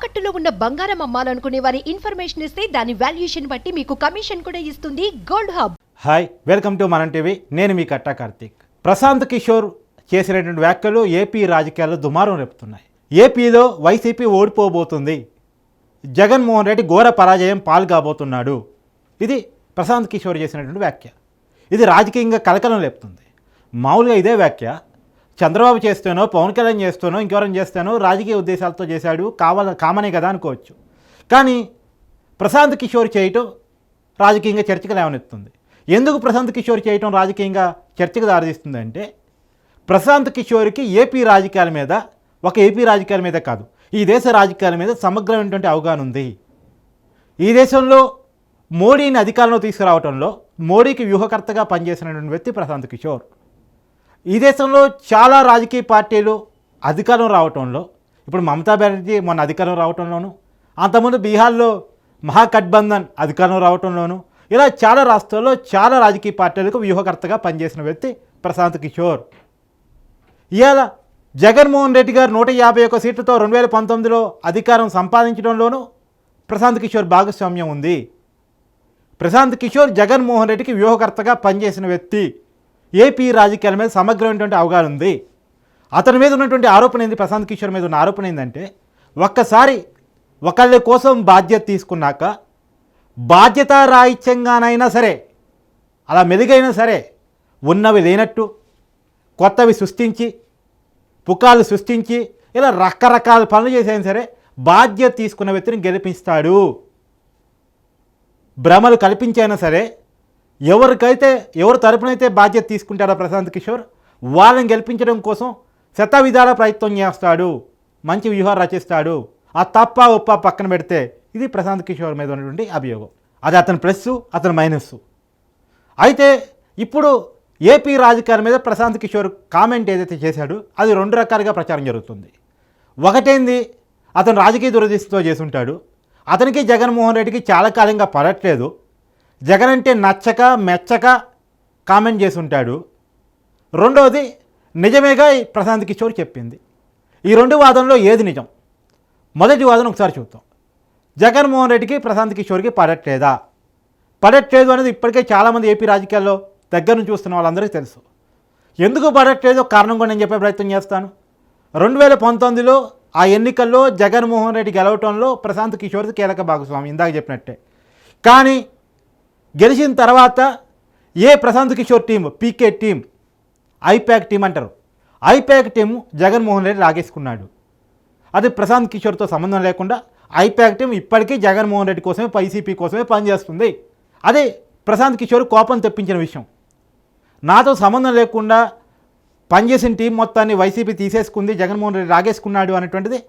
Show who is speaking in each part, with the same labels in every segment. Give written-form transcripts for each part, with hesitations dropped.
Speaker 1: తాకట్టులో ఉన్న బంగారం అమ్మాలనుకునే వారి ఇన్ఫర్మేషన్ ఇస్తే దాని వాల్యుయేషన్ బట్టి మీకు కమిషన్ కూడా ఇస్తుంది gold hub.
Speaker 2: Hi, welcome to మనం టీవీ. నేను మీ కట్టా కార్తీక్. ప్రశాంత్ కిషోర్ చేసినటువంటి వ్యాఖ్యలు ఏపీ రాజకీయాల్లో దుమారం రేపుతున్నాయి. ఏపీలో వైసీపీ ఓడిపోబోతుంది, జగన్మోహన్ రెడ్డి ఘోర పరాజయం పాలు కాబోతున్నాడు. ఇది ప్రశాంత్ కిషోర్ చేసినటువంటి వ్యాఖ్య. ఇది రాజకీయంగా కలకలం లేపుతుంది. మామూలుగా ఇదే వ్యాఖ్య చంద్రబాబు చేస్తేనో, పవన్ కళ్యాణ్ చేస్తేనో, ఇంకెవరైనా చేస్తేనో రాజకీయ ఉద్దేశాలతో చేశాడు, కామనే కదా అనుకోవచ్చు. కానీ ప్రశాంత్ కిషోర్ చేయటం రాజకీయంగా చర్చకు లేవనెత్తుంది. ఎందుకు ప్రశాంత్ కిషోర్ చేయటం రాజకీయంగా చర్చకు దారితీస్తుందంటే, ప్రశాంత్ కిషోర్కి ఏపీ రాజకీయాల మీద, ఒక ఏపీ రాజకీయాల మీద కాదు, ఈ దేశ రాజకీయాల మీద సమగ్రమైనటువంటి అవగాహన ఉంది. ఈ దేశంలో మోడీని అధికారంలో తీసుకురావడంలో మోడీకి వ్యూహకర్తగా పనిచేసినటువంటి వ్యక్తి ప్రశాంత్ కిషోర్. ఈ దేశంలో చాలా రాజకీయ పార్టీలు అధికారం రావటంలో, ఇప్పుడు మమతా బెనర్జీ మొన్న అధికారం రావటంలోనూ, అంతకుముందు బీహార్లో మహాగఠబంధన్ అధికారం రావటంలోనూ, ఇలా చాలా రాష్ట్రాల్లో చాలా రాజకీయ పార్టీలకు వ్యూహకర్తగా పనిచేసిన వ్యక్తి ప్రశాంత్ కిషోర్. ఇవాళ జగన్మోహన్ రెడ్డి గారు 151 సీట్లతో 2019లో అధికారం సంపాదించడంలోనూ ప్రశాంత్ కిషోర్ భాగస్వామ్యం ఉంది. ప్రశాంత్ కిషోర్ జగన్మోహన్ రెడ్డికి వ్యూహకర్తగా పనిచేసిన వ్యక్తి. ఏపీ రాజకీయాల మీద సమగ్రమైనటువంటి అవగాహన ఉంది. అతని మీద ఉన్నటువంటి ఆరోపణ ఏంది, ప్రశాంత్ కిషోర్ మీద ఉన్న ఆరోపణ ఏంటంటే, ఒక్కసారి ఒకళ్ళ కోసం బాధ్యత తీసుకున్నాక బాధ్యతారాహిత్యంగానైనా సరే, అలా మెరుగైనా సరే, ఉన్నవి లేనట్టు కొత్తవి సృష్టించి, పుకార్లు సృష్టించి, ఇలా రకరకాల పనులు చేసైనా సరే బాధ్యత తీసుకున్న వ్యక్తిని గెలిపిస్తాడు. భ్రమలు కల్పించైనా సరే, ఎవరు తరపునైతే బాధ్యత తీసుకుంటారో ప్రశాంత్ కిషోర్, వాళ్ళని గెలిపించడం కోసం శతవిధాల ప్రయత్నం చేస్తాడు, మంచి వ్యూహాలు రచిస్తాడు. ఆ తప్ప ఉప్ప పక్కన పెడితే ఇది ప్రశాంత్ కిషోర్ మీద ఉన్నటువంటి అభియోగం. అది అతని ప్లస్, అతని మైనస్. అయితే ఇప్పుడు ఏపీ రాజకీయాల మీద ప్రశాంత్ కిషోర్ కామెంట్ ఏదైతే చేశాడో అది 2 రకాలుగా ప్రచారం జరుగుతుంది. ఒకటేంది, అతను రాజకీయ దురదృష్టితో చేసుంటాడు, అతనికి జగన్మోహన్ రెడ్డికి చాలా కాలంగా పడట్లేదు, జగన్ అంటే నచ్చక మెచ్చక కామెంట్ చేసి ఉంటాడు. రెండవది, నిజమేగా ప్రశాంత్ కిషోర్ చెప్పింది. ఈ 2 వాదనలో ఏది నిజం? మొదటి వాదన ఒకసారి చూద్దాం. జగన్మోహన్ రెడ్డికి ప్రశాంత్ కిషోర్కి పడట్లేదు అనేది ఇప్పటికే చాలామంది ఏపీ రాజకీయాల్లో దగ్గర నుంచి చూస్తున్న వాళ్ళందరికీ తెలుసు. ఎందుకు పడట్లేదో కారణం కూడా నేను చెప్పే ప్రయత్నం చేస్తాను. 2019లో ఆ ఎన్నికల్లో జగన్మోహన్ రెడ్డి గెలవటంలో ప్రశాంత్ కిషోర్ది కీలక భాగస్వామి, ఇందాక చెప్పినట్టే. కానీ గెలిచిన తర్వాత Prashant Kishor team, PK team, IPAC team అంటారు, ఐప్యాక్ టీం జగన్మోహన్ రెడ్డి లాగేసుకున్నాడు. అది ప్రశాంత్ కిషోర్తో సంబంధం లేకుండా ఐప్యాక్ టీం ఇప్పటికీ జగన్మోహన్ రెడ్డి కోసమే, వైసీపీ కోసమే పనిచేస్తుంది. అదే ప్రశాంత్ కిషోర్ కోపం తెప్పించిన విషయం. నాతో సంబంధం లేకుండా పనిచేసిన టీం మొత్తాన్ని వైసీపీ తీసేసుకుంది, జగన్మోహన్ రెడ్డి లాగేసుకున్నాడు అనేటువంటిది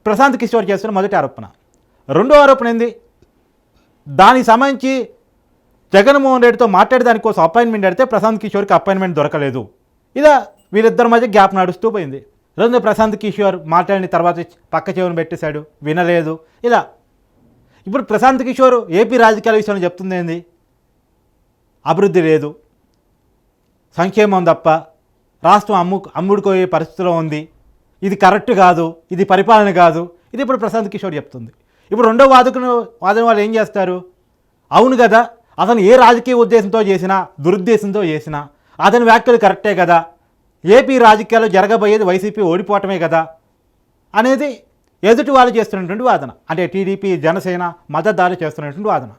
Speaker 2: ప్రశాంత్ కిషోర్ చేస్తున్న మొదటి ఆరోపణ. రెండో ఆరోపణ ఏంది, దానికి సంబంధించి జగన్మోహన్ రెడ్డితో మాట్లాడే దానికోసం అపాయింట్మెంట్ అడిగితే ప్రశాంత్ కిషోర్కి అపాయింట్మెంట్ దొరకలేదు. ఇలా వీళ్ళిద్దరి మధ్య గ్యాప్ నడుస్తూ పోయింది. రెండు ప్రశాంత్ కిషోర్ మాట్లాడిన తర్వాత పక్క చెవును పెట్టేశాడు, వినలేదు. ఇలా ఇప్పుడు ప్రశాంత్ కిషోర్ ఏపీ రాజకీయాల విషయంలో చెప్తుంది ఏంది, అభివృద్ధి లేదు, సంక్షేమం తప్ప రాష్ట్రం అమ్ముడుకోయే పరిస్థితిలో ఉంది, ఇది కరెక్ట్ కాదు, ఇది పరిపాలన కాదు, ఇది ఇప్పుడు ప్రశాంత్ కిషోర్ చెప్తుంది. ఇప్పుడు రెండో వాదన వాళ్ళు ఏం చేస్తారు, అవును కదా, అతను ఏ రాజకీయ ఉద్దేశంతో చేసినా, దురుద్దేశంతో చేసినా అతని వ్యాఖ్యలు కరెక్టే కదా, ఏపీ రాజకీయాల్లో జరగబోయేది వైసీపీ ఓడిపోవటమే కదా అనేది ఎదుటి వాళ్ళు చేస్తున్నటువంటి వాదన. అంటే టీడీపీ, జనసేన మద్దతుదారులు చేస్తున్నటువంటి వాదన.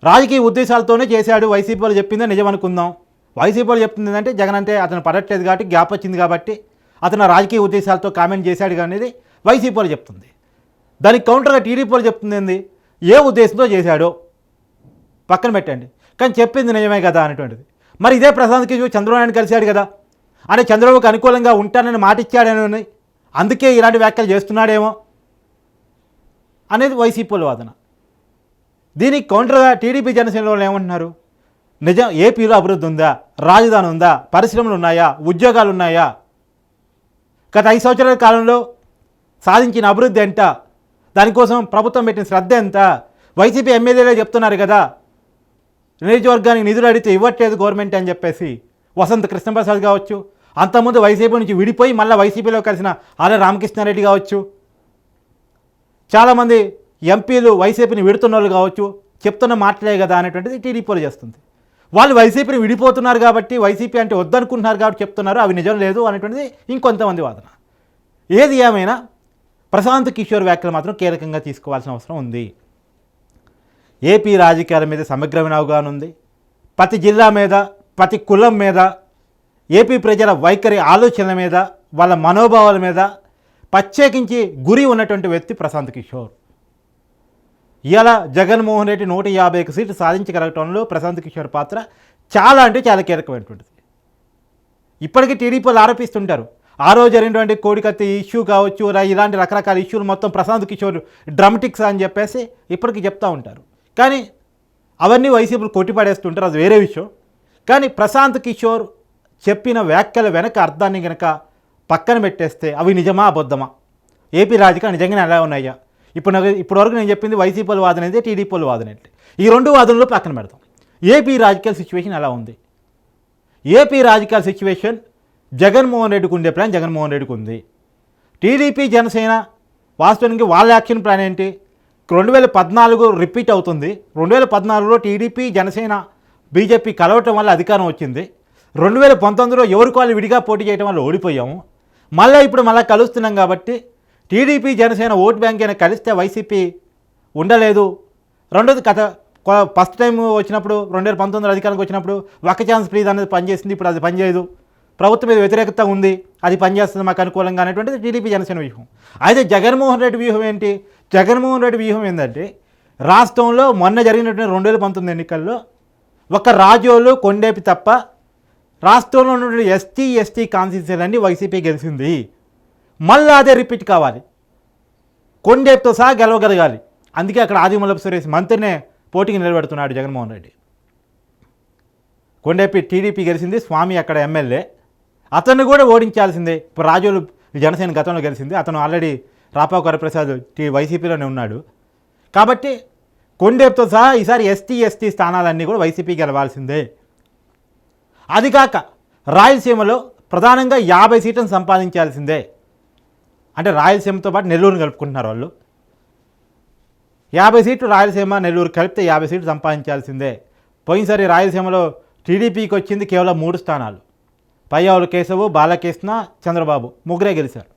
Speaker 2: రాజకీయ ఉద్దేశాలతోనే చేశాడు, వైసీపీ వాళ్ళు చెప్పిందే నిజం అనుకుందాం. వైసీపీ వాళ్ళు చెప్తుంది ఏంటంటే జగన్ అంటే అతను పడట్లేదు కాబట్టి, గ్యాప్ వచ్చింది కాబట్టి అతను రాజకీయ ఉద్దేశాలతో కామెంట్ చేశాడు అనేది వైసీపీ వాళ్ళు చెప్తుంది. దానికి కౌంటర్గా టీడీపీ వాళ్ళు చెప్తుంది ఏంది, ఏ ఉద్దేశంతో చేశాడో పక్కన పెట్టండి, కానీ చెప్పింది నిజమే కదా అనేటువంటిది. మరి ఇదే ప్రశాంత్ కిషోర్ చంద్రబాబుని కలిశాడు కదా, అంటే చంద్రబాబుకి అనుకూలంగా ఉంటానని మాట ఇచ్చాడని, అందుకే ఇలాంటి వ్యాఖ్యలు చేస్తున్నాడేమో అనేది వైసీపీల వాదన. దీనికి కౌంటర్గా టీడీపీ, జనసేన వాళ్ళు ఏమంటున్నారు, నిజం ఏపీలో అభివృద్ధి ఉందా, రాజధాని ఉందా, పరిశ్రమలు ఉన్నాయా, ఉద్యోగాలు ఉన్నాయా, గత 5 సంవత్సరాల కాలంలో సాధించిన అభివృద్ధి ఎంత, దానికోసం ప్రభుత్వం పెట్టిన శ్రద్ధ ఎంత, వైసీపీ ఎమ్మెల్యేలే చెప్తున్నారు కదా నియోజకవర్గానికి నిధులు అడిగితే ఇవ్వట్లేదు గవర్నమెంట్ అని చెప్పేసి. వసంత కృష్ణప్రసాద్ కావచ్చు, అంతకుముందు వైసీపీ నుంచి విడిపోయి మళ్ళీ వైసీపీలో కలిసిన ఆర్ఎ రామకృష్ణారెడ్డి కావచ్చు, చాలామంది ఎంపీలు వైసీపీని విడుతున్న వాళ్ళు కావచ్చు, చెప్తున్న మాటలే కదా అనేటువంటిది టీడీపీలో చేస్తుంది. వాళ్ళు వైసీపీని విడిపోతున్నారు కాబట్టి, వైసీపీ అంటే వద్దనుకుంటున్నారు కాబట్టి చెప్తున్నారు, అవి నిజం లేదు అనేటువంటిది ఇంకొంతమంది వాదన. ఏది ఏమైనా ప్రశాంత్ కిషోర్ వ్యాఖ్యలు మాత్రం కీలకంగా తీసుకోవాల్సిన అవసరం ఉంది. ఏపీ రాజకీయాల మీద సమగ్రమైన అవగాహన ఉంది. ప్రతి జిల్లా మీద, ప్రతి కులం మీద, ఏపీ ప్రజల వైఖరి ఆలోచనల మీద, వాళ్ళ మనోభావాల మీద ప్రత్యేకించి గురి ఉన్నటువంటి వ్యక్తి ప్రశాంత్ కిషోర్. ఇవాళ జగన్మోహన్ రెడ్డి 151 సీట్లు సాధించగలగటంలో ప్రశాంత్ కిషోర్ పాత్ర చాలా అంటే చాలా కీలకమైనటువంటిది. ఇప్పటికీ టీడీపీలు ఆరోపిస్తుంటారు, ఆ రోజు జరిగినటువంటి కోడికత్తి ఇష్యూ కావచ్చు, ఇలాంటి రకరకాల ఇష్యూలు మొత్తం ప్రశాంత్ కిషోర్ డ్రమటిక్స్ అని చెప్పేసి ఇప్పటికీ చెప్తూ ఉంటారు. కానీ అవన్నీ వైసీపీలు కొట్టిపడేస్తుంటారు, అది వేరే విషయం. కానీ ప్రశాంత్ కిషోర్ చెప్పిన వ్యాఖ్యల వెనక అర్థాన్ని కనుక పక్కన పెట్టేస్తే అవి నిజమా అబద్ధమా, ఏపీ రాజకీయాలు నిజంగానే ఎలా ఉన్నాయా? ఇప్పటివరకు నేను చెప్పింది వైసీపీల వాదన అయితే, టీడీపీల వాదన అయితే. ఈ రెండు వాదనలు పక్కన పెడతాం. ఏపీ రాజకీయాల సిచ్యువేషన్ ఎలా ఉంది? ఏపీ రాజకీయాల సిచ్యువేషన్ జగన్మోహన్ రెడ్డికి ఉండే ప్లాన్ జగన్మోహన్ రెడ్డికి ఉంది. టీడీపీ జనసేన వాస్తవానికి వాళ్ళ యాక్షన్ ప్లాన్ ఏంటి? 2014 రిపీట్ అవుతుంది. 2014లో టీడీపీ జనసేన బీజేపీ కలవటం వల్ల అధికారం వచ్చింది. 2019లో ఎవరికి వాళ్ళు విడిగా పోటీ చేయడం వల్ల ఓడిపోయాము. ఇప్పుడు కలుస్తున్నాం కాబట్టి టీడీపీ జనసేన ఓట్ బ్యాంక్ అయినా కలిస్తే వైసీపీ ఉండలేదు. రెండోది కథ, ఫస్ట్ టైం వచ్చినప్పుడు 2019 అధికారానికి వచ్చినప్పుడు ఒక్క ఛాన్స్ ప్లీజ్ అనేది పనిచేసింది, ఇప్పుడు అది పనిచేయదు. ప్రభుత్వం మీద వ్యతిరేకత ఉంది, అది పనిచేస్తుంది మాకు అనుకూలంగా అనేటువంటిది టీడీపీ జనసేన వ్యూహం. అయితే జగన్మోహన్ రెడ్డి వ్యూహం ఏంటి? జగన్మోహన్ రెడ్డి వ్యూహం ఏంటంటే, రాష్ట్రంలో మొన్న జరిగినటువంటి 2019 ఎన్నికల్లో ఒక రాజోలు కొండేపి తప్ప రాష్ట్రంలో ఉన్నటువంటి ఎస్టీ కాన్స్టిట్యూన్సీలన్నీ వైసీపీ గెలిచింది. మళ్ళీ అదే రిపీట్ కావాలి, కొండేపితో సహా గెలవగలగాలి. అందుకే అక్కడ ఆదిమూలపు సురేష్ మంత్రినే పోటీకి నిలబెడుతున్నాడు జగన్మోహన్ రెడ్డి. కొండేపి టీడీపీ గెలిచింది, స్వామి అక్కడ ఎమ్మెల్యే, అతన్ని కూడా ఓడించాల్సిందే. ఇప్పుడు రాజోలు జనసేన గతంలో గెలిచింది, అతను ఆల్రెడీ రాపాకు వరప్రసాద్ వైసీపీలోనే ఉన్నాడు. కాబట్టి కొండేపితో సహా ఈసారి ఎస్టీ స్థానాలన్నీ కూడా వైసీపీ గెలవాల్సిందే. అది కాక రాయలసీమలో ప్రధానంగా 50 సీట్లను సంపాదించాల్సిందే. అంటే రాయలసీమతో పాటు నెల్లూరుని కలుపుకుంటున్నారు వాళ్ళు. 50 సీట్లు రాయలసీమ నెల్లూరు కలిపితే 50 సీట్లు సంపాదించాల్సిందే. పోయినసారి రాయలసీమలో టీడీపీకి వచ్చింది కేవలం 3 స్థానాలు. పయ్యావుల కేశవు, బాలకృష్ణ, చంద్రబాబు ముగ్గురే గెలిచారు.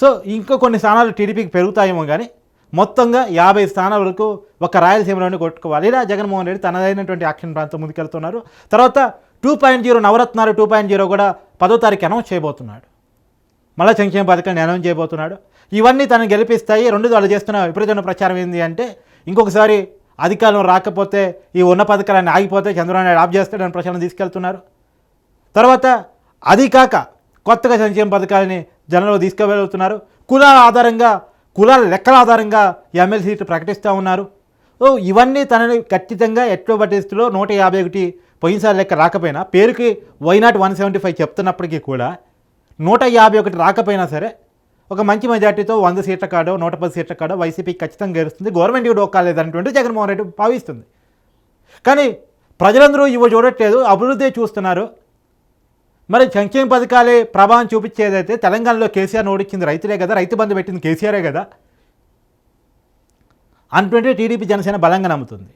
Speaker 2: సో ఇంకా కొన్ని స్థానాలు టీడీపీకి పెరుగుతాయేమో, కానీ మొత్తంగా 50 స్థానాల వరకు ఒక రాయలసీమలోనే కొట్టుకోవాలి. ఇలా జగన్మోహన్ రెడ్డి తనదైనటువంటి యాక్షన్ ప్రాంతం ముందుకెళ్తున్నారు. తర్వాత 2.0 నవరత్నాలు 2.0 కూడా 10వ తారీఖు అనౌన్స్ చేయబోతున్నాడు. మళ్ళీ సంక్షేమ పథకాన్ని అనౌన్స్ చేయబోతున్నాడు. ఇవన్నీ తనను గెలిపిస్తాయి. రెండు వాళ్ళు చేస్తున్న విపరీతమైన ప్రచారం ఏంటి అంటే, ఇంకొకసారి అధికారం రాకపోతే ఈ ఉన్న పథకాలన్నీ ఆగిపోతే చంద్రబాబు నాయుడు ఆఫ్ చేస్తాడని ప్రచారం తీసుకెళ్తున్నారు. తర్వాత అది కాక కొత్తగా సంక్షేమ పథకాలని జనంలో తీసుకువెళ్తున్నారు. కులాల లెక్కల ఆధారంగా ఎమ్మెల్యే సీట్లు ప్రకటిస్తూ ఉన్నారు. ఇవన్నీ తనని ఖచ్చితంగా ఎట్లో పట్టిస్తులో 151 పోయినసారి లెక్క రాకపోయినా, పేరుకి వైనాట్ 175 చెప్తున్నప్పటికీ కూడా 151 రాకపోయినా సరే ఒక మంచి మెజార్టీతో 100 సీట్ల కాడో 110 సీట్ల కాడో వైసీపీ ఖచ్చితంగా గెలుస్తుంది. గవర్నమెంట్ ఇవి డోకాలేదనేటువంటి జగన్మోహన్ రెడ్డి భావిస్తుంది. కానీ ప్రజలందరూ ఇవి చూడట్లేదు, అభివృద్ధి చూస్తున్నారు. మరి సంక్షేమ పథకాలే ప్రభావం చూపించేదైతే తెలంగాణలో కేసీఆర్ని ఓడించింది రైతులే కదా, రైతు బంధు పెట్టింది కేసీఆరే కదా అంటుంటే టీడీపీ జనసేన బలంగా నమ్ముతుంది.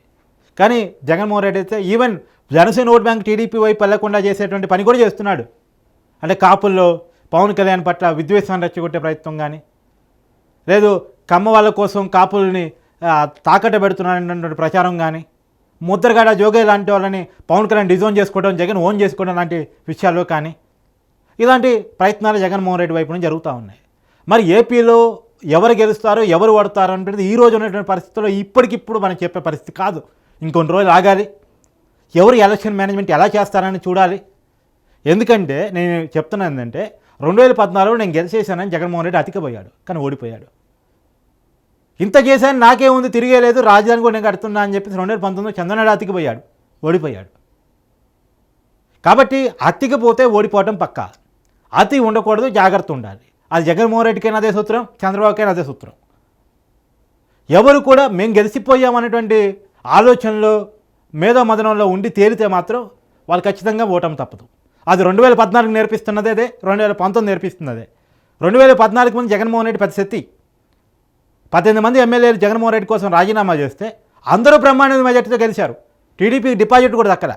Speaker 2: కానీ జగన్మోహన్ రెడ్డి అయితే even Janasena vote bank TDP వైపు వెళ్లకుండా చేసేటువంటి పని కూడా చేస్తున్నాడు. అంటే కాపుల్లో పవన్ కళ్యాణ్ పట్ల విద్వేషాన్ని రెచ్చగొట్టే ప్రయత్నం కానీ, లేదు కమ్మ వాళ్ళ కోసం కాపుల్ని తాకట్టు పెడుతున్నాడన్నటువంటి ప్రచారం కానీ, ముద్రగడ జోగయ్య లాంటి వాళ్ళని పవన్ కళ్యాణ్ డిజోన్ చేసుకోవడం, జగన్ ఓన్ చేసుకోవడం లాంటి విషయాల్లో కానీ ఇలాంటి ప్రయత్నాలు జగన్మోహన్ రెడ్డి వైపు నుంచి జరుగుతూ ఉన్నాయి. మరి ఏపీలో ఎవరు గెలుస్తారో ఎవరు ఓడతారో అనేది ఈ రోజు ఉన్నటువంటి పరిస్థితుల్లో ఇప్పటికిప్పుడు మనం చెప్పే పరిస్థితి కాదు. ఇంకొన్ని రోజులు ఆగాలి. ఎవరు ఎలక్షన్ మేనేజ్మెంట్ ఎలా చేస్తారని చూడాలి. ఎందుకంటే నేను చెప్తున్నా ఏంటంటే 2014లో నేను గెలిచేశానని జగన్మోహన్ రెడ్డి అతికిపోయాడు, కానీ ఓడిపోయాడు. ఇంత చేశాను నాకేముంది తిరిగేలేదు, రాజధాని కూడా నేను కడుతున్నా అని చెప్పేసి 2019లో చంద్రనాయుడు అతికిపోయాడు, ఓడిపోయాడు. కాబట్టి అతికిపోతే ఓడిపోవటం పక్కా. అతి ఉండకూడదు, జాగ్రత్త ఉండాలి. అది జగన్మోహన్ రెడ్డికైనా అదే సూత్రం, చంద్రబాబుకైనా అదే సూత్రం. ఎవరు కూడా మేము గెలిచిపోయామనేటువంటి ఆలోచనలో మేధో మదనంలో ఉండి తేలితే మాత్రం వాళ్ళు ఖచ్చితంగా ఓటమి తప్పదు. అది 2014 నేర్పిస్తున్నదే అదే, 2019 నేర్పిస్తున్నదే. 2014 ముందు జగన్మోహన్ రెడ్డి పెద్ద శక్తి, 18 మంది ఎమ్మెల్యేలు జగన్మోహన్ రెడ్డి కోసం రాజీనామా చేస్తే అందరూ బ్రహ్మాండ మెజార్టీతో గెలిచారు. టీడీపీకి డిపాజిట్ కూడా దక్కల.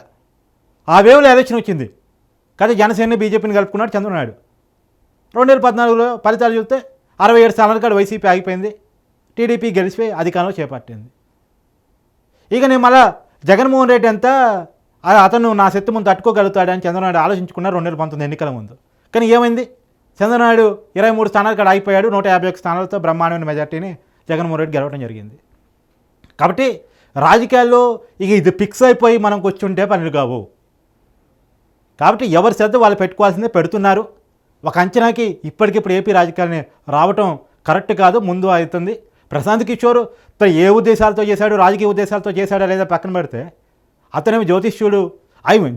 Speaker 2: ఆ వేవ్లో ఎలక్షన్ వచ్చింది. కానీ జనసేనని బీజేపీని కలుపుకున్నాడు చంద్రబాబు నాయుడు. 2014లో ఫలితాలు చూస్తే 67 స్థానాల కాడ వైసీపీ ఆగిపోయింది. టీడీపీ గెలిచిపోయి అధికారంలో చేపట్టింది. ఇక నేను మళ్ళా జగన్మోహన్ రెడ్డి అంతా అతను నా శక్తి ముందు తట్టుకోగలుగుతాడని చంద్రబాబు నాయుడు ఆలోచించుకున్నారు 2019 ఎన్నికల ముందు. కానీ ఏమైంది? చంద్రబాబు నాయుడు 23 స్థానాల కాడ ఆగిపోయాడు. 151 స్థానాలతో బ్రహ్మాండమైన మెజార్టీని జగన్మోహన్ రెడ్డి గెలవడం జరిగింది. కాబట్టి రాజకీయాల్లో ఇక ఇది ఫిక్స్ అయిపోయి మనం కూర్చుంటే పనులు కావు. కాబట్టి ఎవరి శ్రద్ధ వాళ్ళు పెట్టుకోవాల్సిందే పెడుతున్నారు. ఒక అంచనాకి ఇప్పటికిప్పుడు ఏపీ రాజకీయాలని రావటం కరెక్ట్ కాదు, ముందు అవుతుంది. ప్రశాంత్ కిషోర్ ఏ ఉద్దేశాలతో చేశాడు, రాజకీయ ఉద్దేశాలతో చేశాడా లేదా పక్కన పెడితే అతనేమి జ్యోతిష్యుడు,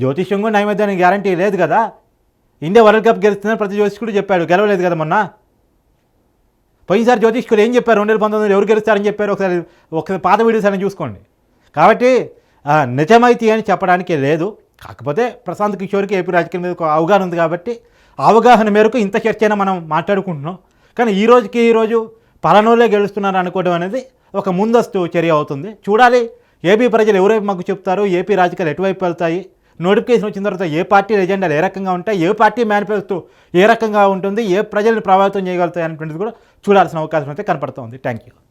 Speaker 2: జ్యోతిష్యం కూడా నైవేద్యానికి గ్యారంటీ లేదు కదా. ఇండియా వరల్డ్ కప్ గెలుస్తుందని ప్రతి జ్యోతిష్కుడు చెప్పాడు, గెలవలేదు కదా మొన్న. పోయినసారి జ్యోతిష్కుడు ఏం చెప్పారు, 2019 ఎవరు గెలుస్తారని చెప్పారు, ఒకసారి పాత వీడియోస్ అని చూసుకోండి. కాబట్టి నిజమైతే అని చెప్పడానికి లేదు. కాకపోతే ప్రశాంత్ కిషోర్కి ఏపీ రాజకీయం మీద అవగాహన ఉంది కాబట్టి అవగాహన మేరకు ఇంత చర్చ అయినా మనం మాట్లాడుకుంటున్నాం. కానీ ఈరోజు పలానోళ్ళే గెలుస్తున్నారు అనుకోవడం అనేది ఒక ముందస్తు చర్య అవుతుంది. చూడాలి ఏపీ ప్రజలు ఎవరైపు మాకు చెప్తారు, ఏపీ రాజకీయాలు ఎటువైపు వెళ్తాయి, నోటిఫికేషన్ వచ్చిన తర్వాత ఏ పార్టీ ఎజెండాలు ఏ రకంగా ఉంటాయి, ఏ పార్టీ మేనిఫెస్టో ఏ రకంగా ఉంటుంది, ఏ ప్రజలను ప్రభావితం చేయగలుగుతాయి అనేటువంటిది కూడా చూడాల్సిన అవకాశం అయితే కనపడుతోంది. Thank you.